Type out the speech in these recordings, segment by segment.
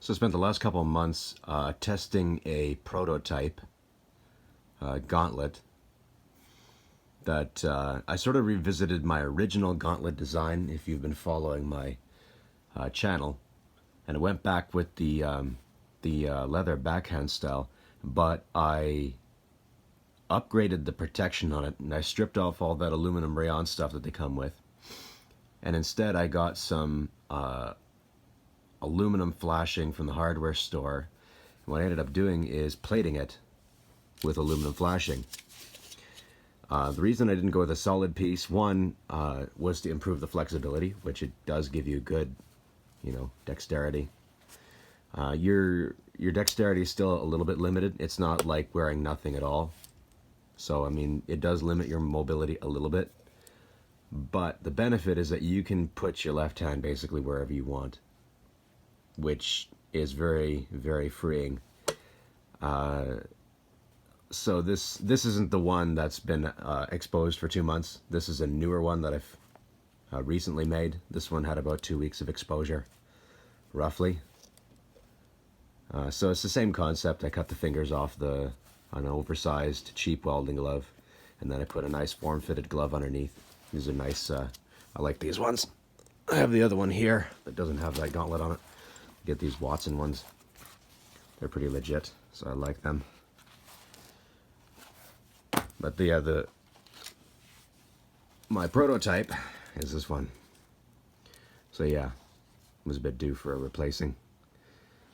So I spent the last couple of months testing a prototype gauntlet that I sort of revisited my original gauntlet design if you've been following my channel, and I went back with the leather backhand style, but I upgraded the protection on it and I stripped off all that aluminum rayon stuff that they come with, and instead I got some aluminum flashing from the hardware store. And what I ended up doing is plating it with aluminum flashing. The reason I didn't go with a solid piece, one, was to improve the flexibility, which it does give you good, dexterity. Your dexterity is still a little bit limited. It's not like wearing nothing at all. So, I mean, it does limit your mobility a little bit. But the benefit is that you can put your left hand basically wherever you want, which is very, very freeing. So this isn't the one that's been exposed for 2 months. This is a newer one that I've recently made. This one had about 2 weeks of exposure, roughly. So it's the same concept. I cut the fingers off an oversized, cheap welding glove, and then I put a nice form-fitted glove underneath. These are nice. I like these ones. I have the other one here that doesn't have that gauntlet on it. Get these Watson ones. They're pretty legit, so I like them. But my prototype is this one. So yeah, it was a bit due for a replacing.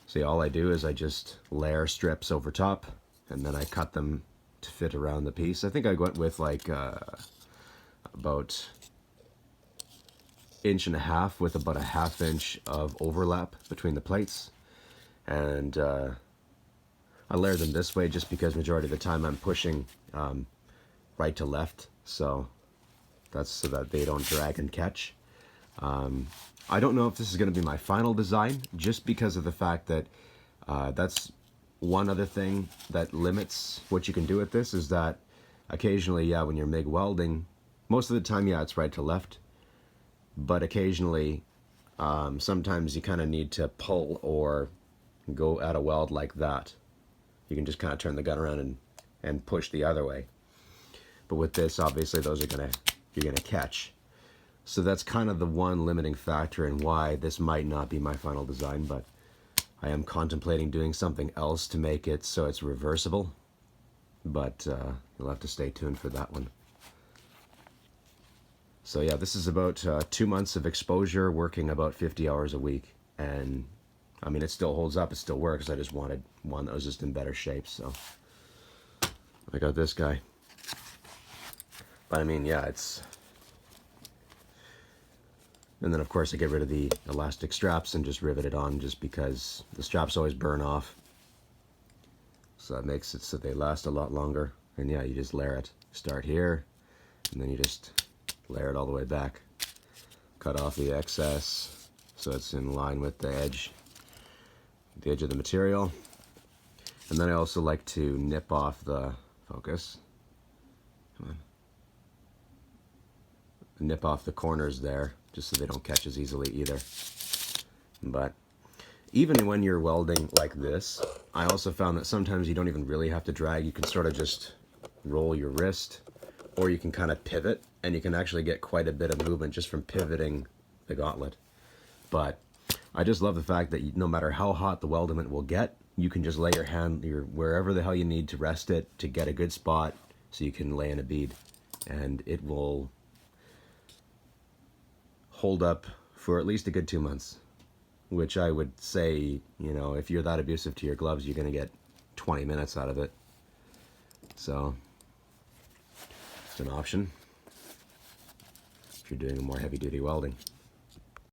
See, all I do is I just layer strips over top, and then I cut them to fit around the piece. I think I went with like about 1.5 inches with about a 1/2 inch of overlap between the plates. And I layer them this way just because majority of the time I'm pushing right to left, so that's so that they don't drag and catch. I don't know if this is going to be my final design, just because of the fact that that's one other thing that limits what you can do with this, is that occasionally, yeah, when you're MIG welding, most of the time, yeah, it's right to left, but occasionally, sometimes you kind of need to pull or go at a weld like that. You can just kind of turn the gun around and push the other way. But with this, obviously, those are you're gonna catch. So that's kind of the one limiting factor in why this might not be my final design, but I am contemplating doing something else to make it so it's reversible. But you'll have to stay tuned for that one. So yeah, this is about 2 months of exposure, working about 50 hours a week. And I mean, it still holds up, it still works. I just wanted one that was just in better shape, so I got this guy. But I mean, yeah, it's... And then of course I get rid of the elastic straps and just rivet it on, just because the straps always burn off. So that makes it so they last a lot longer. And yeah, you just layer it. Start here, and then you just layer it all the way back. Cut off the excess so it's in line with the edge of the material. And then I also like to nip off the focus. Come on. Nip off the corners there, just so they don't catch as easily either. But even when you're welding like this, I also found that sometimes you don't even really have to drag. You can sort of just roll your wrist, or you can kind of pivot, and you can actually get quite a bit of movement just from pivoting the gauntlet. But I just love the fact that no matter how hot the weldment will get, you can just lay your hand wherever the hell you need to rest it to get a good spot so you can lay in a bead, and it will hold up for at least a good 2 months, which I would say, if you're that abusive to your gloves, you're going to get 20 minutes out of it. So it's an option if you're doing a more heavy-duty welding.